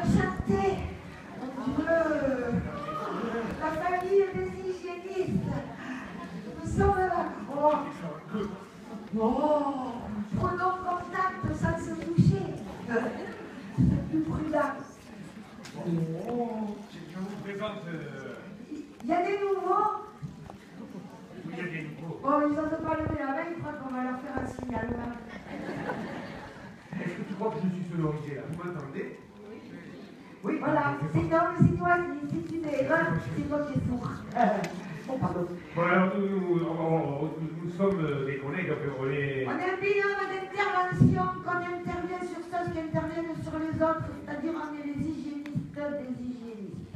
Enchanté. Mon Dieu. La famille des hygiénistes. Nous sommes là. Oh, prenons contact sans se toucher. C'est plus prudent. Oh. Je vous présente... Il y a des nouveaux. Oui, il y a des nouveaux. Bon, ils n'osent pas lever la main, ils croient qu'on va leur faire un signal. Est-ce que tu crois que je suis sonorisé là? Vous m'entendez? Oui. Voilà, c'est toi, si tu es là, c'est toi qui es sourd. Oh, pardon. Bon, alors nous sommes des collègues, on est... On est un binôme d'intervention, qu'on intervient sur ceux qui interviennent sur les autres, c'est-à-dire on est les hygiénistes des hygiénistes.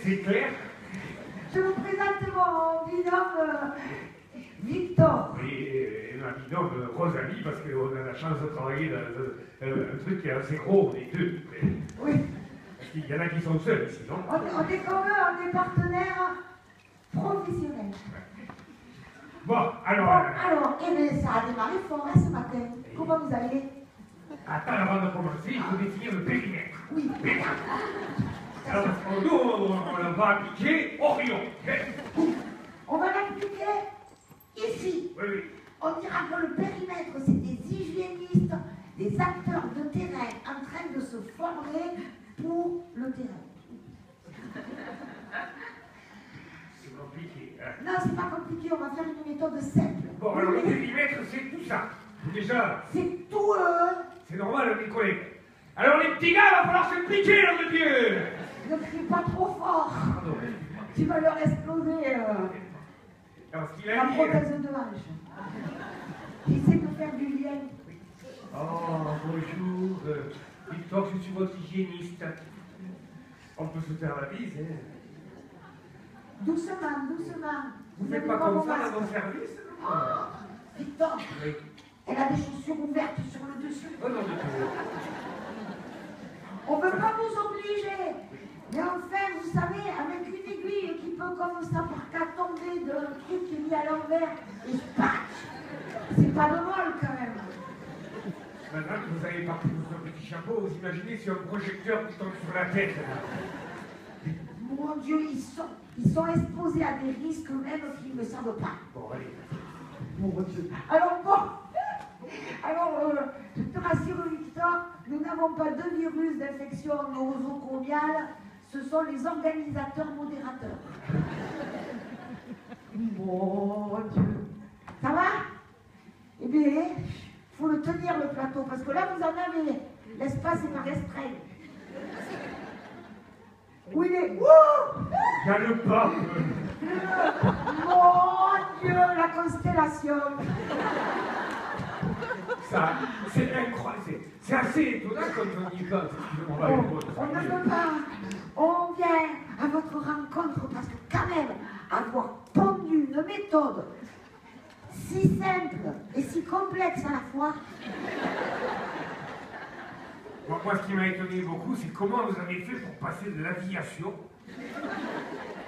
C'est clair? Je vous présente mon binôme Victor. Oui, et ma binôme Rosalie, parce qu'on a la chance de travailler dans un truc qui est assez gros, on est deux. Oui. Parce qu'il y en a qui sont seuls ici, non? On est comme eux, on est partenaires professionnels. Bon, alors... Bon, alors, eh bien, ça a démarré fort hein, ce matin. Comment vous allez? Attends, avant de commencer, il faut définir le périmètre. Oui. Alors, nous, on va appliquer Orion. On va l'appliquer ici. Oui, oui. On dira que le périmètre, c'est des hygiénistes, des acteurs de terrain en train de se former pour le terrain. C'est compliqué. Hein. Non, c'est pas compliqué, on va faire une méthode simple. Bon, alors le périmètre, c'est tout ça. Déjà, c'est tout c'est normal, mes collègues. Alors les petits gars, il va falloir s'impliquer, nom de Dieu. Ne crie pas trop fort. Pardon. Tu vas leur exploser Alors, ce qu'il la a dit... prothèse de hanche. Qui sait que faire du lien? Oh, bonjour. Victor, je suis votre hygiéniste. On peut se faire la bise, hein. Doucement, doucement. Vous faites pas comme ça dans mon service? Victor, Oui. elle a des chaussures ouvertes sur le dessus. Oh non, du tout. On ne veut pas vous obliger. Mais enfin, vous savez, avec une aiguille qui peut comme ça par cas tomber d'un truc qui est mis à l'envers et patch, c'est pas de vol quand même. Maintenant que vous avez parti votre petit chapeau, vous imaginez si un projecteur vous tombe sur la tête. Mon Dieu, ils sont exposés à des risques même qu'ils ne savent pas. Bon, allez. Mon Dieu. Alors je te rassure Victor, nous n'avons pas de virus d'infection nosocomiale, ce sont les organisateurs modérateurs. Mon Dieu. Ça va? Eh bien, il faut le tenir le plateau, parce que là vous en avez, l'espace est pas restreint. Où il est? Ouh! Il y a le pape. Mon Dieu, la constellation. Ça, c'est incroyable. C'est assez étonnant quand on y pense. On ne peut pas. On vient à votre rencontre parce que quand même, avoir pondu une méthode si simple et si complexe à la fois. Moi, ce qui m'a étonné beaucoup, c'est comment vous avez fait pour passer de l'aviation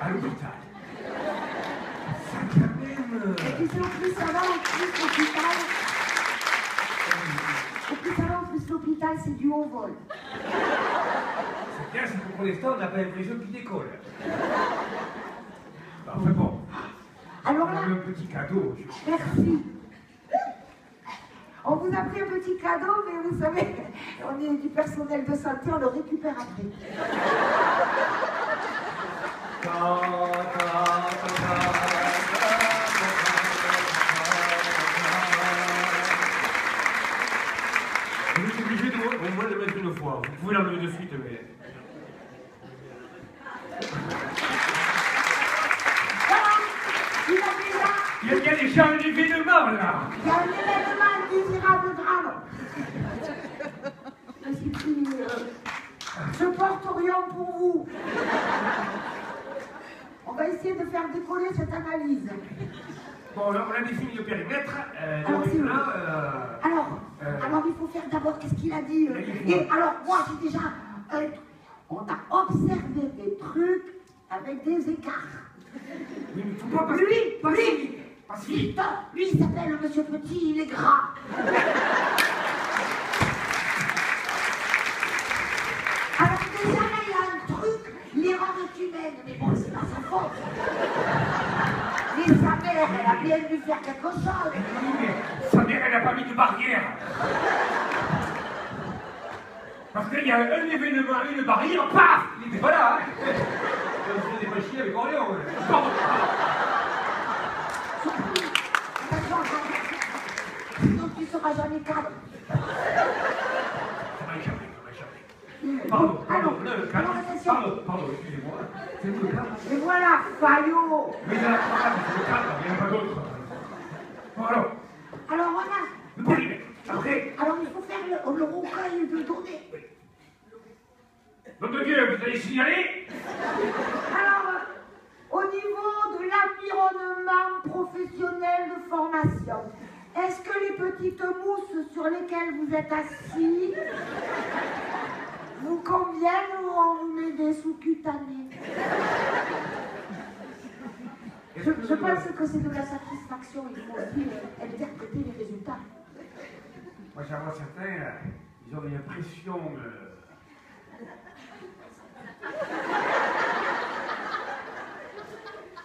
à l'hôpital. Ça, quand même... Et puis c'est au plus ça va, au plus l'hôpital. Au plus ça va, au plus l'hôpital, c'est du haut vol. C'est bien, c'est que pour l'instant, on n'a pas l'impression qu'il décolle. Enfin bon. Alors On là, a un petit cadeau. merci. On vous a pris un petit cadeau, mais vous savez, on est du personnel de santé, on le récupère après. Vous êtes obligé au moins de le mettre une fois. Vous pouvez l'enlever de suite, mais... Il y a déjà un événement, là. Il y a un événement indésirable grave. Je suis pris, je porte Orion pour vous. On va essayer de faire décoller cette analyse. Bon, on a défini le périmètre. Alors, alors, il faut faire d'abord qu'est-ce qu'il a dit. Et alors, moi, j'ai déjà... on a observé des trucs avec des écarts. Oui, mais faut pas passer. Lui, il s'appelle Monsieur Petit, il est gras. sa mère, elle a bien dû faire quelque chose. Oui, mais sa mère, elle n'a pas mis de barrière. Parce qu'il y a un événement, une barrière, paf! Il était pas là, hein. On faisait des machines avec Orléans. Pardon. Sinon tu seras jamais cadre. Ça m'a échappé. Pardon, pardon, excusez-moi. C'est vous le cadre? Et voilà, Fayot. Mais il y a la cadre, c'est le cadre, il n'y en a pas d'autre. Bon, Alors on a... le périmètre. Après, Alors il faut faire le recueil de données. nom de Dieu, vous allez signaler? Alors, au niveau de l'environnement professionnel de formation, est-ce que les petites mousses sur lesquelles vous êtes assis vous conviennent ou on vous met des sous-cutanés? Je pense que c'est de la satisfaction, il faut aussi interpréter les résultats. Moi, j'en vois certains, ils ont une impression de...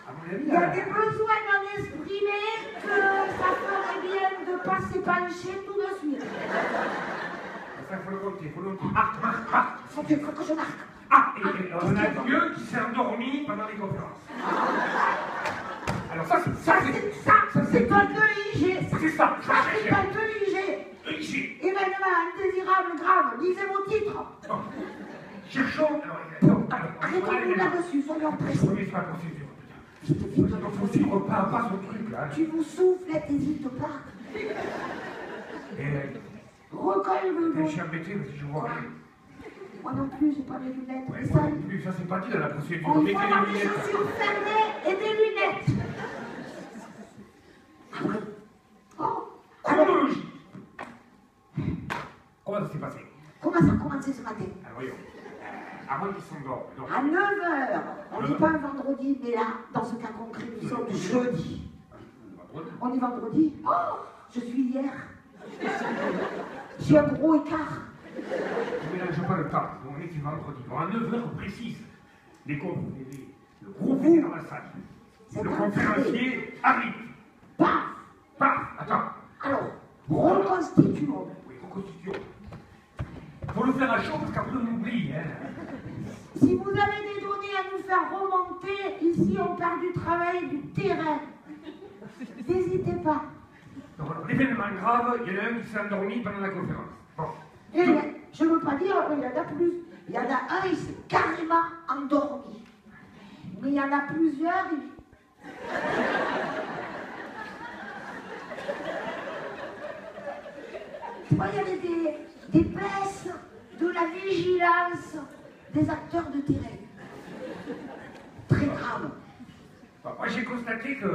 À mon avis, Il y a des besoins d'en exprimer que ça ferait bien de ne pas s'épancher tout de suite. ça, il faut le compter, il faut le compter. Ah, Il faut que je marque. Et on a Dieu qui s'est endormi pendant les conférences. Alors ça, c'est un EIG. C'est ça, C'est un EIG. EIG. Événement indésirable grave. Lisez vos titres. Cherchons... Arrêtons-nous là-dessus, soyons précis. Oui, c'est pas procédure. Vite, vite. Il faut suivre pas à pas son truc, là. Tu vous souffles, t'hésites pas. Recueille le Je nom. suis embêté parce que je vois rien. Moi non plus, j'ai pas mes lunettes. Ouais, Et moi ça, non plus, ça c'est pas dit dans la procédure. on Mettez faut avoir les des lunettes. chaussures fermées et des lunettes. Après. Oh, alors, Chronologie. Comment ça s'est passé? comment ça a commencé ce matin? Alors voyons. Avant qu'ils s'endorment. Donc, À 9h. On n'est pas un vendredi, mais là, dans ce cas concret, nous sommes jeudi. On est vendredi. Oh, je suis hier. J'ai un gros écart. ne mélange pas le temps. On est vendredi. Bon, à 9h précise, le groupe est dans la salle. Le conférencier arrive. Paf. Paf. Attends. Alors, reconstituons. Oui, reconstituons. Faut le faire à chaud parce qu'après on oublie. Hein. Si vous avez des données à nous faire remonter, ici on perd du travail, du terrain. N'hésitez pas. Donc, l'événement grave, il y en a un qui s'est endormi pendant la conférence. Bon. Et je ne veux pas dire, il y en a plus. Il y en a un, il s'est carrément endormi. Mais il y en a plusieurs. Tu vois, il y avait des baisses de la vigilance des acteurs de terrain. Très grave. Bon, moi j'ai constaté que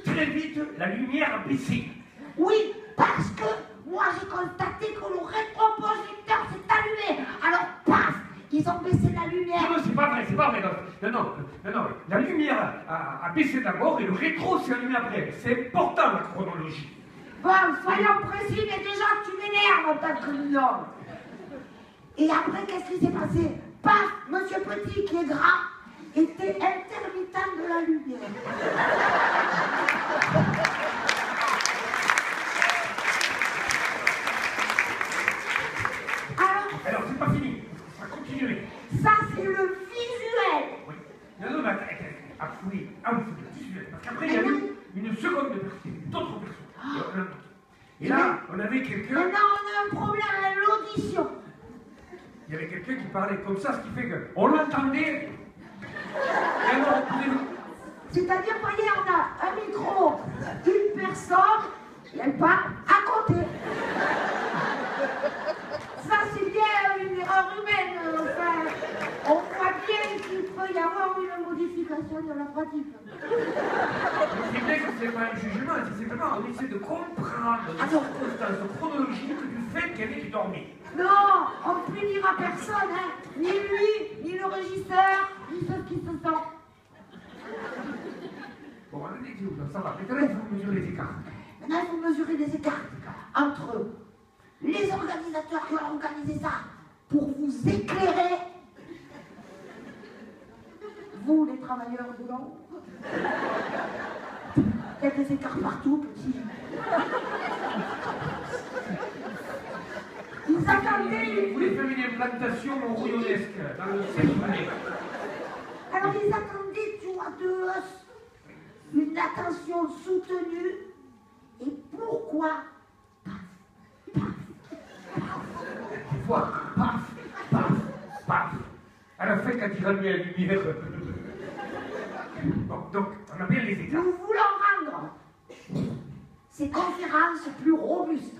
très vite la lumière a baissé. Oui, parce que moi j'ai constaté que le rétroprojecteur s'est allumé. Alors, paf, ils ont baissé la lumière. Non, c'est pas vrai, c'est pas vrai. Non, la lumière a baissé d'abord et le rétro s'est allumé après. C'est important la chronologie. Bon, soyons précis, mais déjà tu m'énerves en tant que mineur. Et après, qu'est-ce qui s'est passé? Paf, Monsieur Petit, qui est gras, était intermittent de la lumière. Alors, c'est pas fini. Ça va continuer. Ça, c'est le visuel. Oui. Non, mais oui, c'est visuel. Parce qu'après, il y a eu une seconde personne, d'autres personnes. Et là, on avait quelqu'un. Maintenant, on a un problème à l'audition. Il y avait quelqu'un qui parlait comme ça, ce qui fait qu'on l'entendait. Et alors, C'est-à-dire, voyez, on a un micro, une personne, et elle parle à côté. Ça, c'est bien une erreur humaine. Enfin, on voit bien qu'il peut y avoir une modification de la pratique. c'est bien que ce n'est pas un jugement, c'est simplement on essaie de comprendre la circonstance chronologique du fait qu'elle est dormie. Non, on ne punira personne, hein. Ni lui, ni le régisseur, ni ceux qui se sentent. Bon, on a dit que ça va. Maintenant, il faut mesurer les écarts. Maintenant, il faut mesurer les écarts entre les organisateurs qui ont organisé ça pour vous éclairer. vous, les travailleurs de l'ombre. Quelques écarts partout, petits. Ils attendaient... Vous voulez faire une implantation rouillonnesque dans le centre. Alors ils attendaient, tu vois, de une attention soutenue. Et pourquoi? Paf, paf, paf, paf. À la fin, quand il rend bien la lumière. Bon, donc, on a bien les états. Nous voulons rendre ces conférences plus robustes.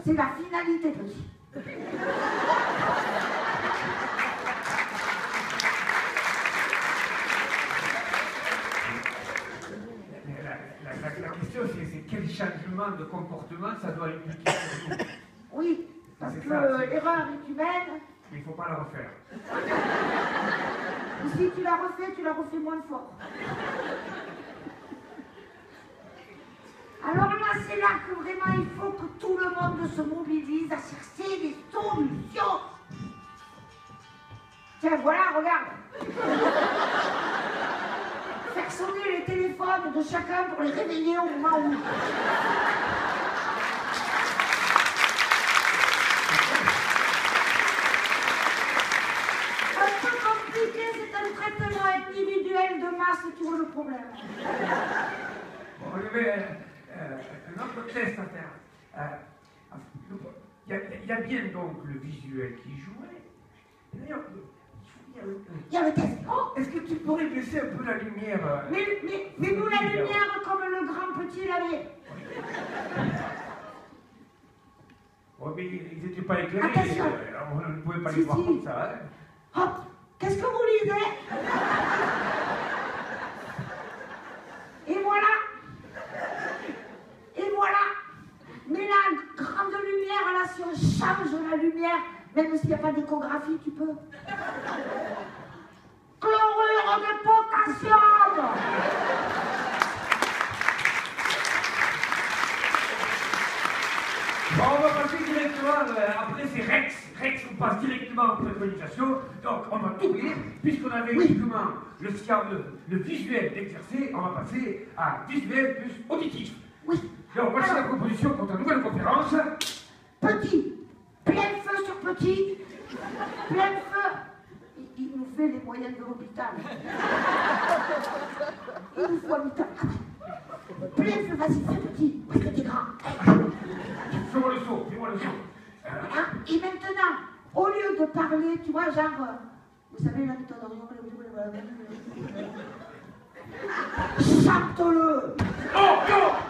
C'est la finalité, petit. La question, c'est quel changement de comportement ça doit impliquer pour nous. Oui, parce C'est que ça, c'est- l'erreur est humaine. Mais il ne faut pas la refaire. Et si tu la refais moins fort. Alors là, c'est là que vraiment il faut que tout le monde se mobilise à chercher des solutions. Tiens, voilà, regarde. Faire sonner les téléphones de chacun pour les réveiller au moment où... Un peu compliqué, c'est un traitement individuel de masse qui vaut le problème. Bon, il y avait un autre test à faire. Il y a bien donc le visuel qui jouait. D'ailleurs, Il y a le test. Oh, est-ce que tu pourrais baisser un peu la lumière mais nous, la lumière, comme le grand petit l'avait. Oh, mais ils n'étaient pas éclairés. Attention. On ne pouvait pas Si, les voir si. comme ça. Hein. Hop, qu'est-ce que vous lisez? Et voilà. Et voilà. Mais la grande lumière, là, si on change la lumière, même s'il n'y a pas d'échographie, tu peux. Chlorure de potassium. Bon, on va passer directement, après c'est Rex. Rex, on passe directement en préconisation. Donc on va tout lire, puisqu'on avait uniquement le visuel d'exercer, on va passer à visuel plus auditif. Oui. Donc voici la proposition pour ta nouvelle conférence. Petit. Plein feu sur petit. Plein feu. Il nous fait les moyennes de l'hôpital. Il nous faut l'hôpital. Plein feu, vas-y, fais petit. Parce que t'es grand. Fais-moi le saut, fais-moi le saut. Hein? Et maintenant, au lieu de parler, tu vois, genre, vous savez, la méthode chante-le. Oh, non.